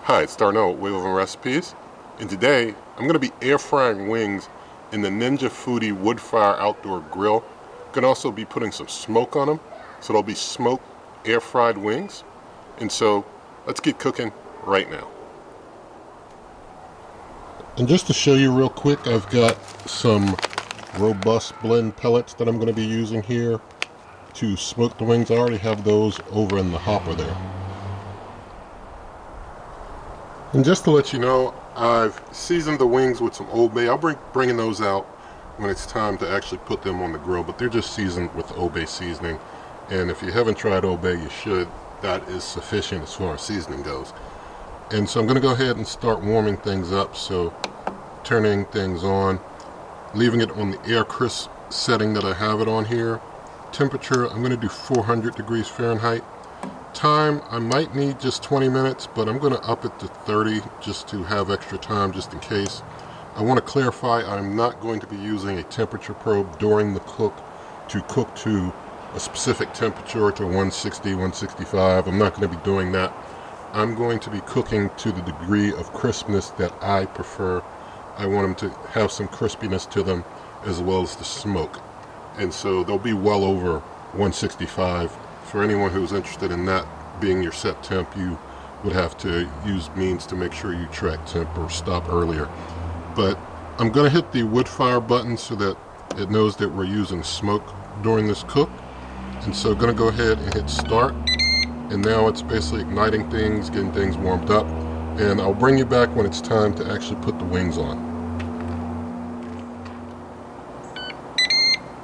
Hi, it's Darnell with Woodfire Recipes, and today I'm going to be air frying wings in the Ninja Foodi Woodfire Outdoor Grill. Going to also be putting some smoke on them, so they'll be smoked air fried wings. And so let's get cooking right now. And just to show you real quick, I've got some robust blend pellets that I'm going to be using here to smoke the wings. I already have those over in the hopper there. And just to let you know, I've seasoned the wings with some Old Bay. I'll bringing those out when it's time to actually put them on the grill, but they're just seasoned with Old Bay seasoning. And if you haven't tried Old Bay, you should. That is sufficient as far as seasoning goes. And so I'm going to go ahead and start warming things up. So turning things on, leaving it on the air crisp setting that I have it on here. Temperature, I'm going to do 400 degrees Fahrenheit. Time, I might need just 20 minutes, but I'm going to up it to 30 just to have extra time just in case. I want to clarify, I'm not going to be using a temperature probe during the cook to cook to a specific temperature to 160, 165. I'm not going to be doing that. I'm going to be cooking to the degree of crispness that I prefer. I want them to have some crispiness to them as well as the smoke. And so they'll be well over 165. For anyone who's interested in that being your set temp, you would have to use means to make sure you track temp or stop earlier. But I'm going to hit the wood fire button so that it knows that we're using smoke during this cook. And so I'm going to go ahead and hit start. And now it's basically igniting things, getting things warmed up. And I'll bring you back when it's time to actually put the wings on.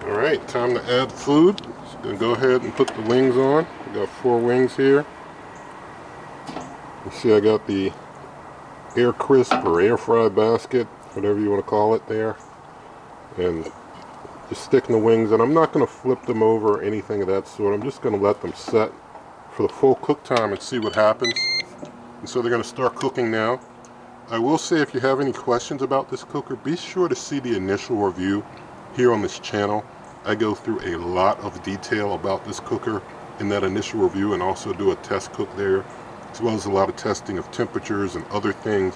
Alright, time to add food. Gonna go ahead and put the wings on. I got 4 wings here. You see I got the air crisp or air fry basket, whatever you want to call it there. And just sticking the wings, and I'm not going to flip them over or anything of that sort. I'm just going to let them set for the full cook time and see what happens. And so they're going to start cooking now. I will say, if you have any questions about this cooker, be sure to see the initial review here on this channel. I go through a lot of detail about this cooker in that initial review, and also do a test cook there, as well as a lot of testing of temperatures and other things.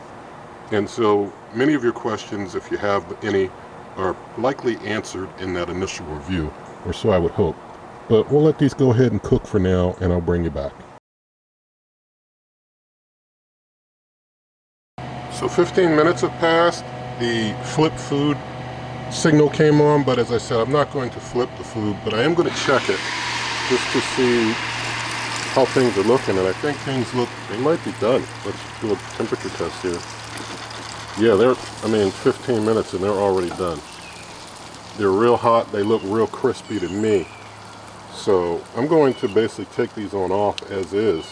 And so many of your questions, if you have any, are likely answered in that initial review, or so I would hope. But we'll let these go ahead and cook for now, and I'll bring you back. So 15 minutes have passed. The flip food signal came on, but as I said, I'm not going to flip the food, but I am going to check it just to see how things are looking. And I think things look, they might be done. Let's do a temperature test here. Yeah, they're, 15 minutes and they're already done. They're real hot. They look real crispy to me. So I'm going to basically take these on off as is.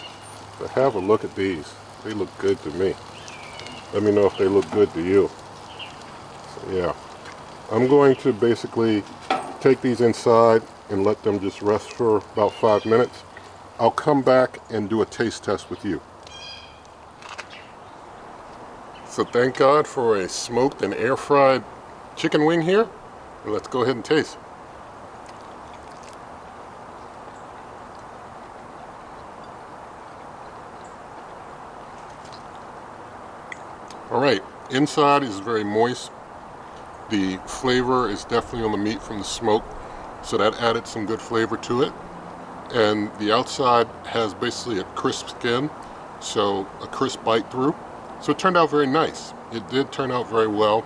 But have a look at these. They look good to me. Let me know if they look good to you. So, yeah. I'm going to basically take these inside and let them just rest for about 5 minutes. I'll come back and do a taste test with you. So thank God for a smoked and air fried chicken wing here. Let's go ahead and taste. Alright, inside is very moist. The flavor is definitely on the meat from the smoke, so that added some good flavor to it. And the outside has basically a crisp skin, so a crisp bite through. So it turned out very nice. It did turn out very well.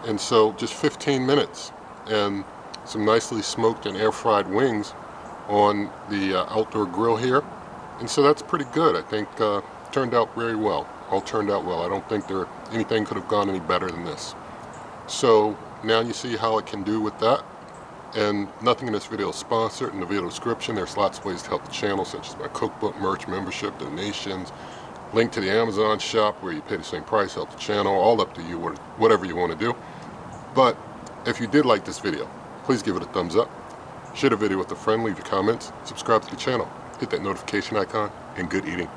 And so just 15 minutes and some nicely smoked and air fried wings on the outdoor grill here. And so that's pretty good. I think turned out very well. All turned out well. I don't think anything could have gone any better than this. So now you see how it can do with that. And nothing in this video is sponsored. In the video description, there's lots of ways to help the channel, such as my cookbook, merch, membership, donations, link to the Amazon shop where you pay the same price, help the channel, all up to you, whatever you want to do. But if you did like this video, please give it a thumbs up, share the video with a friend, leave your comments, subscribe to the channel, hit that notification icon, and good eating.